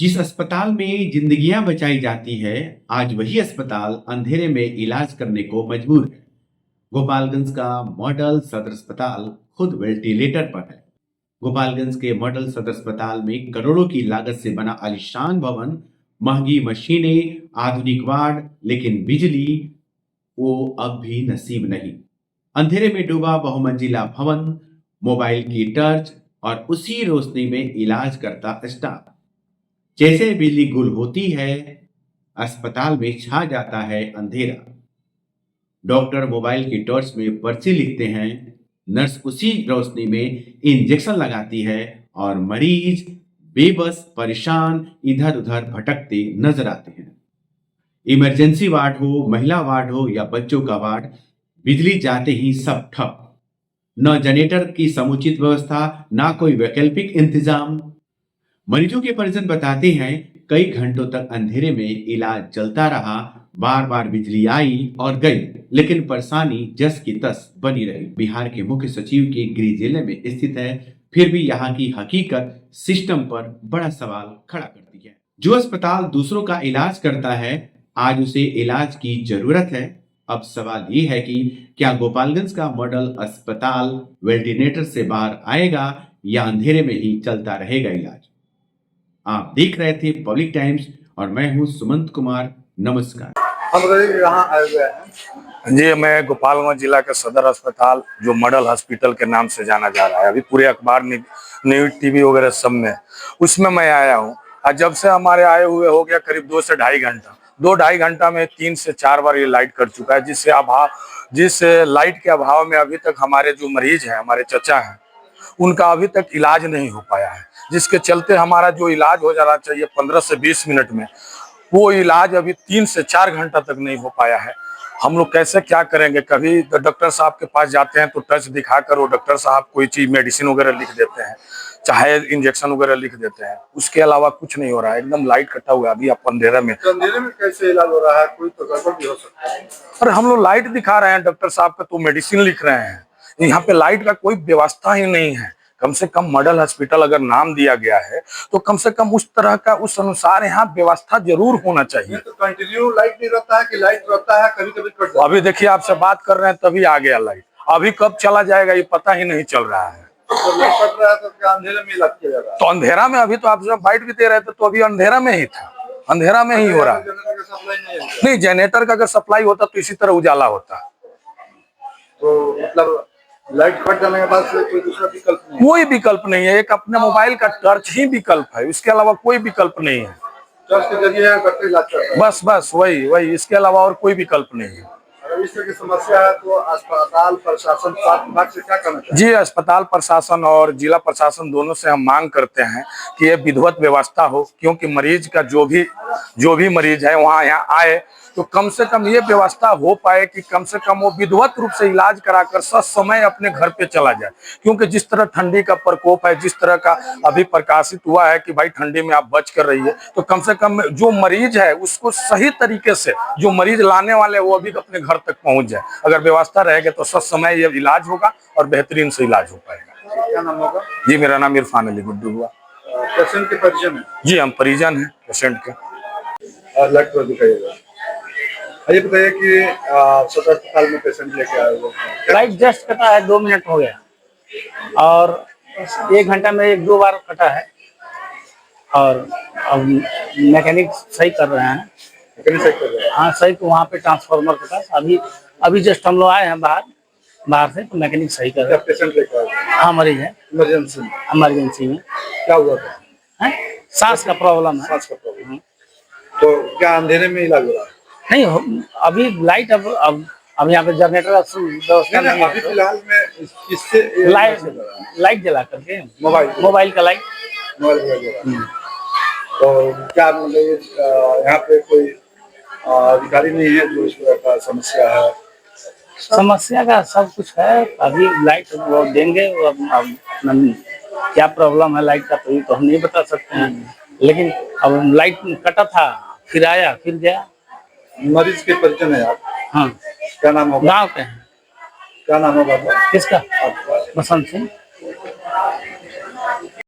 जिस अस्पताल में जिंदगियां बचाई जाती है, आज वही अस्पताल अंधेरे में इलाज करने को मजबूर है। गोपालगंज का मॉडल सदर अस्पताल खुद वेंटिलेटर पर है। गोपालगंज के मॉडल सदर अस्पताल में करोड़ों की लागत से बना आलीशान भवन, महंगी मशीनें, आधुनिक वार्ड, लेकिन बिजली वो अब भी नसीब नहीं। अंधेरे में डूबा बहुमंजिला भवन, मोबाइल की टर्च और उसी रोशनी में इलाज करता स्टाफ। जैसे बिजली गुल होती है, अस्पताल में छा जाता है अंधेरा। डॉक्टर मोबाइल की टॉर्च में पर्ची लिखते हैं, नर्स उसी रोशनी में इंजेक्शन लगाती है और मरीज बेबस परेशान इधर उधर भटकते नजर आते हैं। इमरजेंसी वार्ड हो, महिला वार्ड हो या बच्चों का वार्ड, बिजली जाते ही सब ठप। न जनरेटर की समुचित व्यवस्था, ना कोई वैकल्पिक इंतजाम। मरीजों के परिजन बताते हैं, कई घंटों तक अंधेरे में इलाज चलता रहा। बार बार बिजली आई और गई, लेकिन परेशानी जस की तस बनी रही। बिहार के मुख्य सचिव के गृह जिले में स्थित है, फिर भी यहाँ की हकीकत सिस्टम पर बड़ा सवाल खड़ा करती है। जो अस्पताल दूसरों का इलाज करता है, आज उसे इलाज की जरूरत है। अब सवाल ये है कि क्या गोपालगंज का मॉडल अस्पताल वेंटिलेटर से बाहर आएगा या अंधेरे में ही चलता रहेगा इलाज। आप देख रहे थे पब्लिक टाइम्स और मैं हूं सुमंत कुमार। नमस्कार। हम यहाँ आए हुए हैं जी। मैं गोपालगंज जिला के सदर अस्पताल जो मॉडल हॉस्पिटल के नाम से जाना जा रहा है, अभी पूरे अखबार न्यूज टीवी वगैरह सब में उसमें मैं आया हूँ। और जब से हमारे आए हुए हो गया करीब 2 से ढाई घंटा। 2-2.5 घंटा में 3 से 4 बार ये लाइट कर चुका है, जिस लाइट के अभाव में अभी तक हमारे जो मरीज हैं, हमारे चचा हैं, उनका अभी तक इलाज नहीं हो पाया है। जिसके चलते हमारा जो इलाज हो जाना चाहिए 15 से 20 मिनट में, वो इलाज अभी 3 से 4 घंटा तक नहीं हो पाया है। हम लोग कैसे क्या करेंगे? कभी डॉक्टर साहब के पास जाते हैं तो टच दिखाकर वो डॉक्टर साहब कोई चीज मेडिसिन वगैरह लिख देते हैं, चाहे इंजेक्शन वगैरह लिख देते हैं, उसके अलावा कुछ नहीं हो रहा है। एकदम लाइट कटा हुआ है अभी। आप अंधेरे में कैसे इलाज हो रहा है? कोई तो गड़बड़ भी हो सकता है। अरे हम लोग लाइट दिखा रहे हैं डॉक्टर साहब का, तो मेडिसिन लिख रहे हैं। यहाँ पे लाइट का कोई व्यवस्था ही नहीं है। कम से कम मॉडल हॉस्पिटल अगर नाम दिया गया है तो कम से कम उस तरह का, उस अनुसार यहाँ व्यवस्था जरूर होना चाहिए। तो कंटिन्यू लाइट नहीं रहता है कि लाइट रहता है, कभी कभी कट जाता है। अभी देखिए, आपसे बात कर रहे हैं तभी आ गया लाइट। अभी कब चला जाएगा ये पता ही नहीं चल रहा है। तो लाइट कट रहा है तो क्या अंधेरे में इलाज किया जा रहा है? तो अंधेरा में, अभी तो आप जब बाइट भी दे रहे थे तो अभी अंधेरा में ही था, अंधेरा में ही हो रहा है। नहीं, जनरेटर का अगर सप्लाई होता तो इसी तरह उजाला होता। तो मतलब लाइट कट जाने के बाद से कोई दूसरा विकल्प नहीं? कोई विकल्प नहीं है। एक अपने मोबाइल का टर्च ही विकल्प है, इसके अलावा कोई विकल्प नहीं है। टर्च के जरिए डॉक्टर इलाज करता है। बस वही, इसके अलावा और कोई विकल्प नहीं है। अगर इस तरह की समस्या है तो अस्पताल प्रशासन, स्वास्थ्य विभाग से क्या करना चाहिए? जी, अस्पताल प्रशासन और जिला प्रशासन दोनों से हम मांग करते हैं कि ये विधिवत व्यवस्था हो, क्योंकि मरीज का जो भी मरीज है वहाँ यहाँ आए तो कम से कम ये व्यवस्था हो पाए कि कम से कम वो विधिवत रूप से इलाज कराकर ससमय अपने घर पे चला जाए। क्योंकि जिस तरह ठंडी का प्रकोप है, जिस तरह का अभी प्रकाशित हुआ है कि भाई ठंडी में आप बच कर रहिए, तो कम से कम जो मरीज है उसको सही तरीके से, जो मरीज लाने वाले वो अभी अपने घर तक पहुंच जाए। अगर व्यवस्था रहेगी तो ससमय ये इलाज होगा और बेहतरीन से इलाज हो पाएगा। क्या नाम होगा? जी, मेरा नाम इरफान अली गुड्डू हुआ। पेशेंट के परिजन है? जी, हम परिजन हैं पेशेंट के। लाइट पर दिखाइएगा। ये बताइए कि सदर अस्पताल में पेशेंट लेके आए हुए हैं। लाइट जस्ट कटा है, 2 मिनट हो गया और 1 घंटा में 1-2 बार कटा है और अब मैकेनिक सही कर रहे हैं। मैकेनिक सही कर रहे हैं? हाँ सही, तो वहाँ पे ट्रांसफार्मर कटा। अभी जस्ट हम लोग आए हैं बाहर से, तो मैकेनिक सही कर रहे हैं। पेशेंट लेके आए हैं? हाँ, मरीज है इमरजेंसी में। क्या हुआ था? सांस का प्रॉब्लम है। सांस का प्रॉब्लम। तो क्या अंधेरे में इलाज हो रहा है? नहीं, अभी लाइट अब यहाँ पे जनरेटर व्यवस्था नहीं है। अभी फिलहाल में किससे लाइट जला करके मोबाइल का लाइट। तो क्या मतलब यहाँ पे कोई अधिकारी नहीं है जो इस तरह का समस्या है? समस्या का सब कुछ है। अभी लाइट वो देंगे, अब क्या प्रॉब्लम है लाइट का तो हम नहीं बता सकते हैं। लेकिन अब लाइट कटा था, फिर आया, फिर गया। मरीज के परिजन है आप? हाँ। क्या नाम होगा? गाँव के हैं। क्या नाम होगा? किसका? बसंत सिंह।